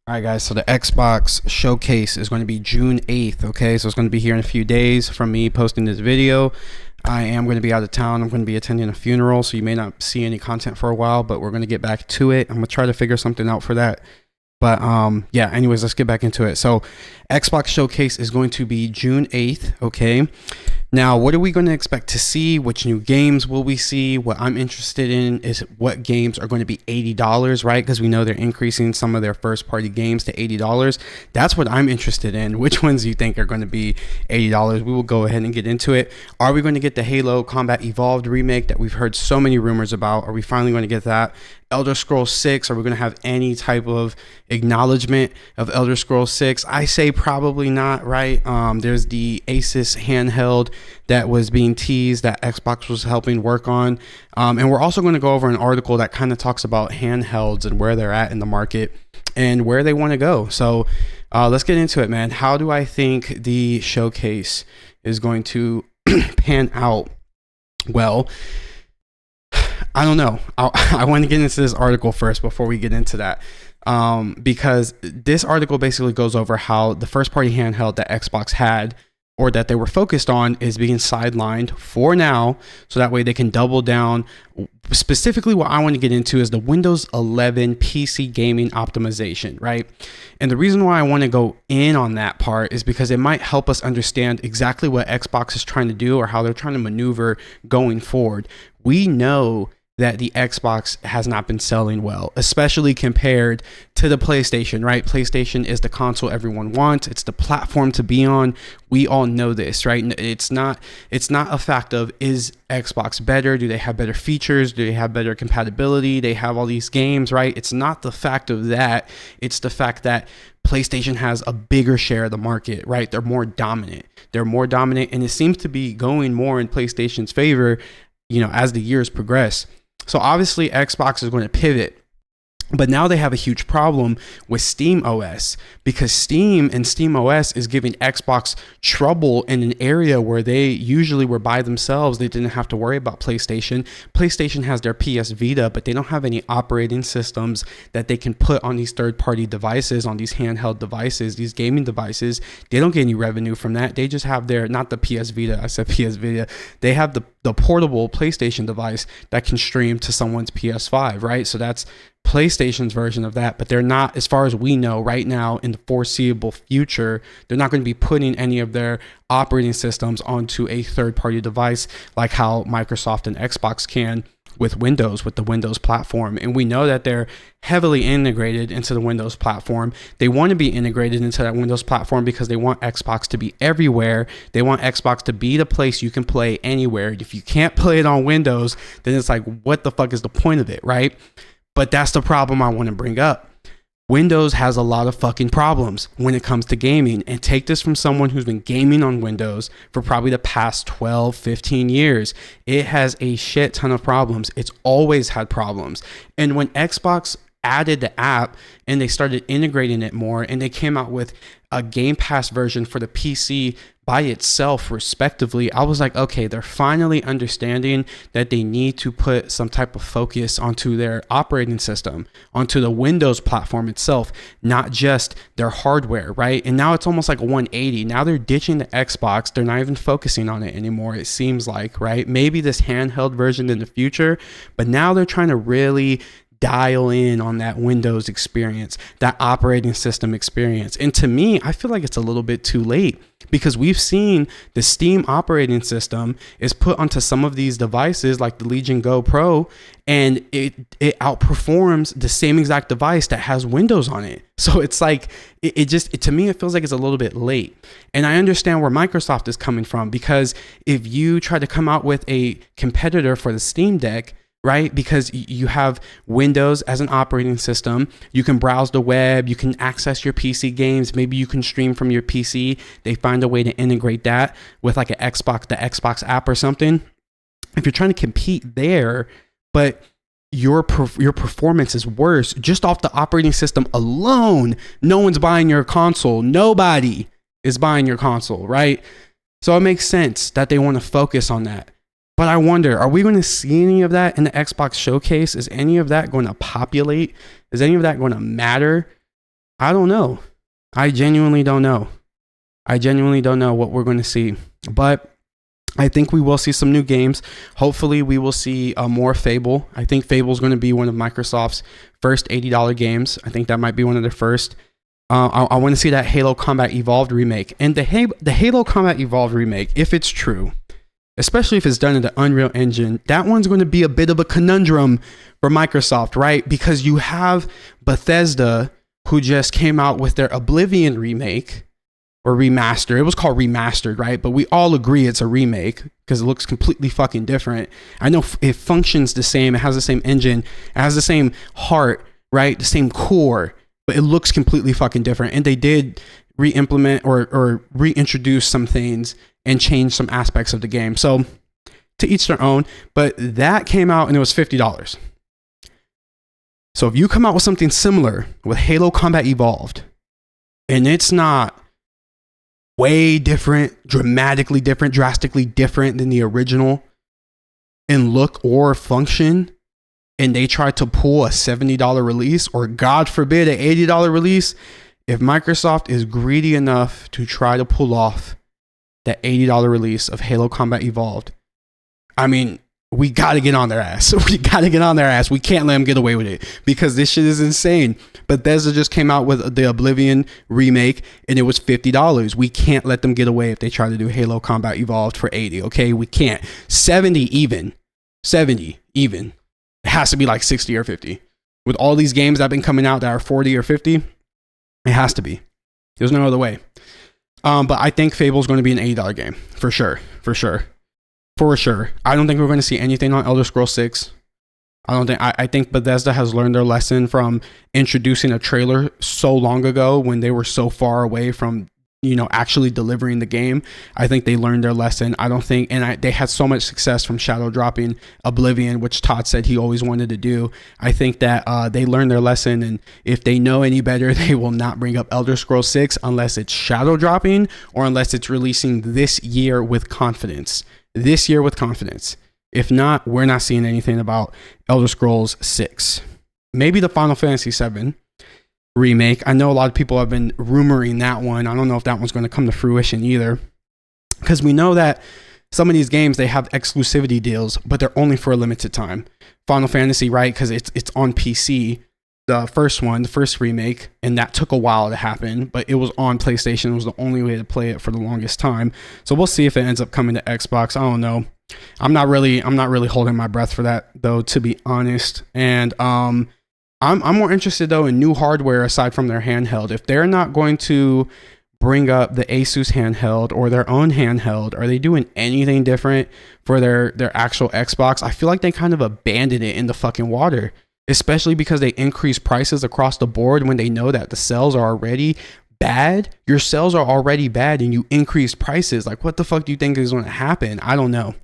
All right, guys. So the Xbox showcase is going to be June 8th. Okay, so it's going to be here in a few days from me posting this video. I am going to be out of town. I'm going to be attending a funeral, so you may not see any content for a while, but we're going to get back to it. I'm going to try to figure something out for that. But yeah, anyways, let's get back into it. So Xbox showcase is going to be June 8th. Okay. Now, what are we going to expect to see? Which new games will we see? What I'm interested in is what games are going to be $80, right? Because we know they're increasing some of their first party games to $80. That's what I'm interested in. Which ones do you think are going to be $80? We will go ahead and get into it. Are we going to get the Halo Combat Evolved remake that we've heard so many rumors about? Are we finally going to get that? Elder Scrolls 6, are we going to have any type of acknowledgement of Elder Scrolls 6? I say probably not, right? There's the Asus handheld that was being teased that Xbox was helping work on. And we're also going to go over an article that kind of talks about handhelds and where they're at in the market and where they want to go. So let's get into it, man. How do I think the showcase is going to pan out? Well, I don't know. I want to get into this article first before we get into that. Because this article basically goes over how the first party handheld that Xbox had or that they were focused on is being sidelined for now. So that way they can double down. Specifically, what I want to get into is the Windows 11 PC gaming optimization, right? And the reason why I want to go in on that part is because it might help us understand exactly what Xbox is trying to do or how they're trying to maneuver going forward. We know that the Xbox has not been selling well, especially compared to the PlayStation, right? PlayStation is the console everyone wants. It's the platform to be on. We all know this, right? It's not a fact of, is Xbox better? Do they have better features? Do they have better compatibility? They have all these games, right? It's not the fact of that. It's the fact that PlayStation has a bigger share of the market, right? They're more dominant. And it seems to be going more in PlayStation's favor, as the years progress. So obviously Xbox is going to pivot, but now they have a huge problem with Steam OS because Steam and Steam OS is giving Xbox trouble in an area where they usually were by themselves. They didn't have to worry about PlayStation. PlayStation has their PS Vita, but they don't have any operating systems that they can put on these third-party devices, on these handheld devices, these gaming devices. They don't get any revenue from that. They just have not the PS Vita. I said PS Vita. They have the portable PlayStation device that can stream to someone's PS5, right? So that's PlayStation's version of that, but they're not, as far as we know right now in the foreseeable future, they're not going to be putting any of their operating systems onto a third-party device like how Microsoft and Xbox can with Windows, with the Windows platform. And we know that they're heavily integrated into the Windows platform. They want to be integrated into that Windows platform because they want Xbox to be everywhere. They want Xbox to be the place you can play anywhere. If you can't play it on Windows, then it's like, what the fuck is the point of it, right? But that's the problem I want to bring up. Windows has a lot of fucking problems when it comes to gaming. And take this from someone who's been gaming on Windows for probably the past 12, 15 years. It has a shit ton of problems. It's always had problems. And when Xbox added the app and they started integrating it more and they came out with a Game Pass version for the PC by itself respectively, I was like, okay, they're finally understanding that they need to put some type of focus onto their operating system, onto the Windows platform itself, not just their hardware, right? And now it's almost like a 180. Now they're ditching the Xbox. They're not even focusing on it anymore, it seems like, right? Maybe this handheld version in the future, but now they're trying to really dial in on that Windows experience, that operating system experience. And to me, I feel like it's a little bit too late because we've seen the Steam operating system is put onto some of these devices like the Legion Go Pro, and it outperforms the same exact device that has Windows on it. So it's like, to me, it feels like it's a little bit late. And I understand where Microsoft is coming from, because if you try to come out with a competitor for the Steam Deck, right? Because you have Windows as an operating system. You can browse the web. You can access your PC games. Maybe you can stream from your PC. They find a way to integrate that with like the Xbox app or something. If you're trying to compete there, but your performance is worse just off the operating system alone, no one's buying your console. Nobody is buying your console, right? So it makes sense that they want to focus on that. But I wonder, are we going to see any of that in the Xbox showcase? Is any of that going to populate? Is any of that going to matter? I don't know. I genuinely don't know. I genuinely don't know what we're going to see. But I think we will see some new games. Hopefully, we will see more Fable. I think Fable is going to be one of Microsoft's first $80 games. I think that might be one of their first. I want to see that Halo Combat Evolved remake. And the Halo Combat Evolved remake, if it's true, especially if it's done in the Unreal Engine, that one's going to be a bit of a conundrum for Microsoft, right? Because you have Bethesda, who just came out with their Oblivion remake, or remaster. It was called remastered, right? But we all agree it's a remake because it looks completely fucking different. I know it functions the same. It has the same engine. It has the same heart, right? The same core, but it looks completely fucking different. And they did re-implement or reintroduce some things and change some aspects of the game. So to each their own, but that came out and it was $50. So if you come out with something similar with Halo Combat Evolved, and it's not way different, dramatically different, drastically different than the original in look or function, and they try to pull a $70 release, or God forbid, an $80 release, if Microsoft is greedy enough to try to pull off that $80 release of Halo Combat Evolved, I mean, we got to get on their ass. We got to get on their ass. We can't let them get away with it because this shit is insane. Bethesda just came out with the Oblivion remake and it was $50. We can't let them get away if they try to do Halo Combat Evolved for 80. Okay, we can't. 70 even. 70 even. It has to be like 60 or 50. With all these games that have been coming out that are 40 or 50, it has to be. There's no other way. But I think Fable is going to be an $80 game for sure. For sure. For sure. I don't think we're going to see anything on Elder Scrolls 6. I think Bethesda has learned their lesson from introducing a trailer so long ago when they were so far away from, actually delivering the game. I think they learned their lesson. I don't think, they had so much success from shadow dropping Oblivion, which Todd said he always wanted to do. I think that they learned their lesson, and if they know any better, they will not bring up Elder Scrolls 6 unless it's shadow dropping or unless it's releasing this year with confidence. This year with confidence. If not, we're not seeing anything about Elder Scrolls 6. Maybe the Final Fantasy 7 remake. I know a lot of people have been rumoring that one. I don't know if that one's going to come to fruition either. Because we know that some of these games, they have exclusivity deals, but they're only for a limited time. Final Fantasy, right? Because it's on PC. The first one, the first remake, and that took a while to happen, but it was on PlayStation. It was the only way to play it for the longest time. So we'll see if it ends up coming to Xbox. I don't know. I'm not really holding my breath for that though, to be honest. And I'm more interested though in new hardware aside from their handheld. If they're not going to bring up the Asus handheld or their own handheld, are they doing anything different for their actual Xbox? I feel like they kind of abandoned it in the fucking water. Especially because they increase prices across the board when they know that the sales are already bad. Your sales are already bad and you increase prices. Like, what the fuck do you think is going to happen? I don't know,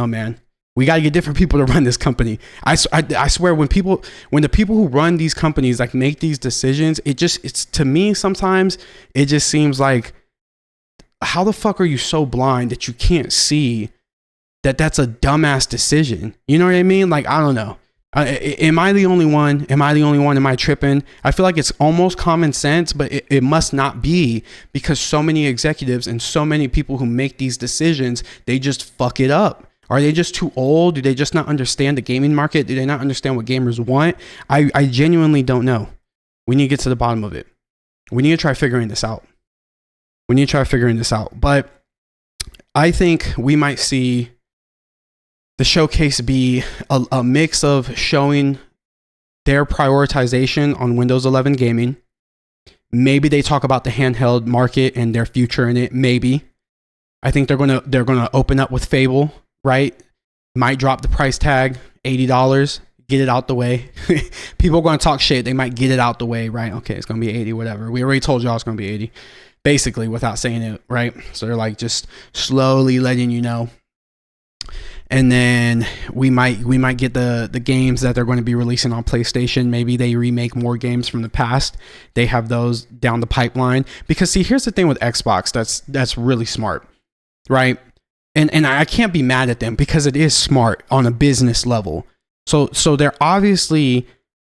man. We got to get different people to run this company. I swear when the people who run these companies like make these decisions, it's to me sometimes it just seems like, how the fuck are you so blind that you can't see that that's a dumbass decision? You know what I mean? Like, I don't know. Am I the only one? Am I tripping? I feel like it's almost common sense, but it must not be, because so many executives and so many people who make these decisions, they just fuck it up. Are they just too old? Do they just not understand the gaming market? Do they not understand what gamers want? I genuinely don't know. We need to get to the bottom of it. We need to try figuring this out. But I think we might see the showcase be a mix of showing their prioritization on Windows 11 gaming. Maybe they talk about the handheld market and their future in it. Maybe. I think they're gonna open up with Fable, right? Might drop the price tag, $80. Get it out the way. People are gonna talk shit. They might get it out the way, right? Okay, it's gonna be 80, whatever. We already told y'all it's gonna be 80, basically, without saying it, right? So they're like just slowly letting you know. And then we might get the games that they're going to be releasing on PlayStation. Maybe they remake more games from the past. They have those down the pipeline. Because see, here's the thing with Xbox that's really smart, right? And I can't be mad at them because it is smart on a business level. So they're obviously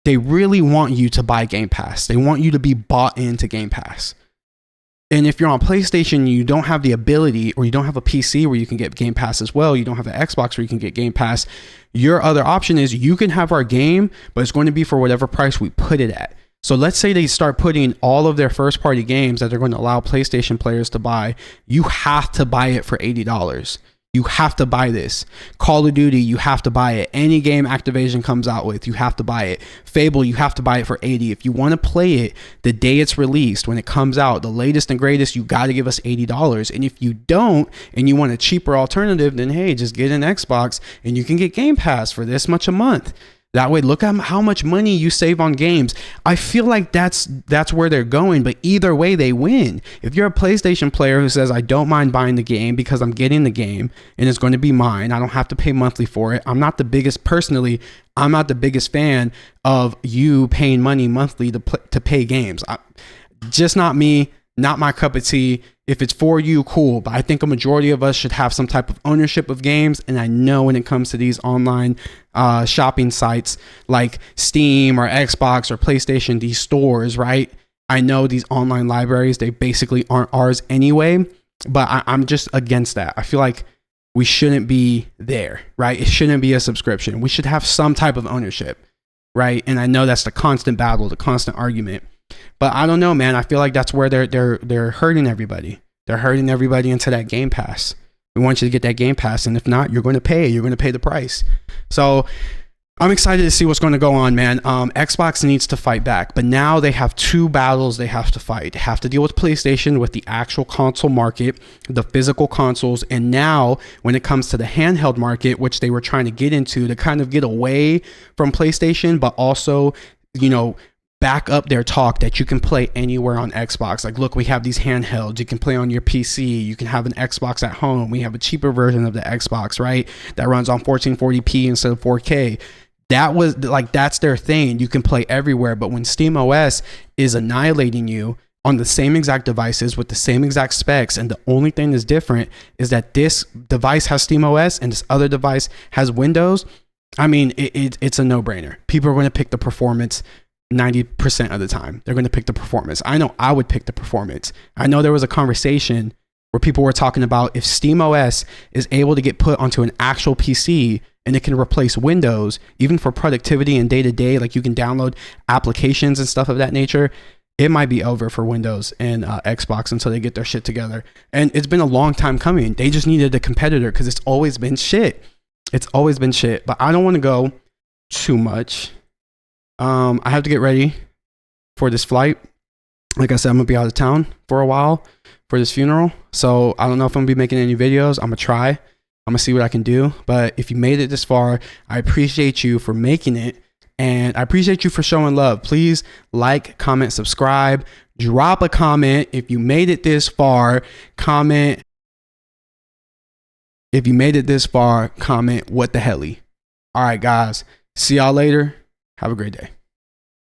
They really want you to buy Game Pass. They want you to be bought into Game Pass. And if you're on PlayStation, you don't have the ability, or you don't have a PC where you can get Game Pass as well, you don't have an Xbox where you can get Game Pass, your other option is you can have our game, but it's going to be for whatever price we put it at. So let's say they start putting all of their first party games that they're going to allow PlayStation players to buy. You have to buy it for $80. You have to buy this. Call of Duty, you have to buy it. Any game Activision comes out with, you have to buy it. Fable, you have to buy it for $80. If you want to play it the day it's released, when it comes out, the latest and greatest, you got to give us $80. And if you don't, and you want a cheaper alternative, then hey, just get an Xbox and you can get Game Pass for this much a month. That way, look at how much money you save on games. I feel like that's where they're going, but either way, they win. If you're a PlayStation player who says, I don't mind buying the game because I'm getting the game and it's going to be mine, I don't have to pay monthly for it. I'm not the biggest fan of you paying money monthly to pay games. Just not me, not my cup of tea. If it's for you, cool. But I think a majority of us should have some type of ownership of games. And I know when it comes to these online shopping sites like Steam or Xbox or PlayStation, these stores, right? I know these online libraries, they basically aren't ours anyway. But I'm just against that. I feel like we shouldn't be there, right? It shouldn't be a subscription. We should have some type of ownership, right? And I know that's the constant battle, the constant argument. But I don't know, man. I feel like that's where they're hurting everybody. They're hurting everybody into that Game Pass. We want you to get that Game Pass, and if not, you're going to pay. You're going to pay the price. So I'm excited to see what's going to go on, man. Xbox needs to fight back, but now they have two battles they have to fight. They have to deal with PlayStation, with the actual console market, the physical consoles, and now when it comes to the handheld market, which they were trying to get into to kind of get away from PlayStation, but also, back up their talk that you can play anywhere on Xbox. Like, look, we have these handhelds. You can play on your PC. You can have an Xbox at home. We have a cheaper version of the Xbox, right? That runs on 1440p instead of 4K. That's their thing. You can play everywhere. But when SteamOS is annihilating you on the same exact devices with the same exact specs, and the only thing that's different is that this device has SteamOS and this other device has Windows, I mean, it's a no-brainer. People are going to pick the performance 90% of the time. They're going to pick the performance. I know I would pick the performance. I know there was a conversation where people were talking about if SteamOS is able to get put onto an actual PC and it can replace Windows, even for productivity and day-to-day, like you can download applications and stuff of that nature, it might be over for Windows and Xbox until they get their shit together. And it's been a long time coming. They just needed a competitor because it's always been shit. It's always been shit. But I don't want to go too much. I have to get ready for this flight. Like I said, I'm gonna be out of town for a while for this funeral. So I don't know if I'm gonna be making any videos. I'm gonna try. I'm gonna see what I can do. But if you made it this far, I appreciate you for making it. And I appreciate you for showing love. Please like, comment, subscribe, drop a comment. If you made it this far, comment. If you made it this far, comment what the helly. All right, guys. See y'all later. Have a great day.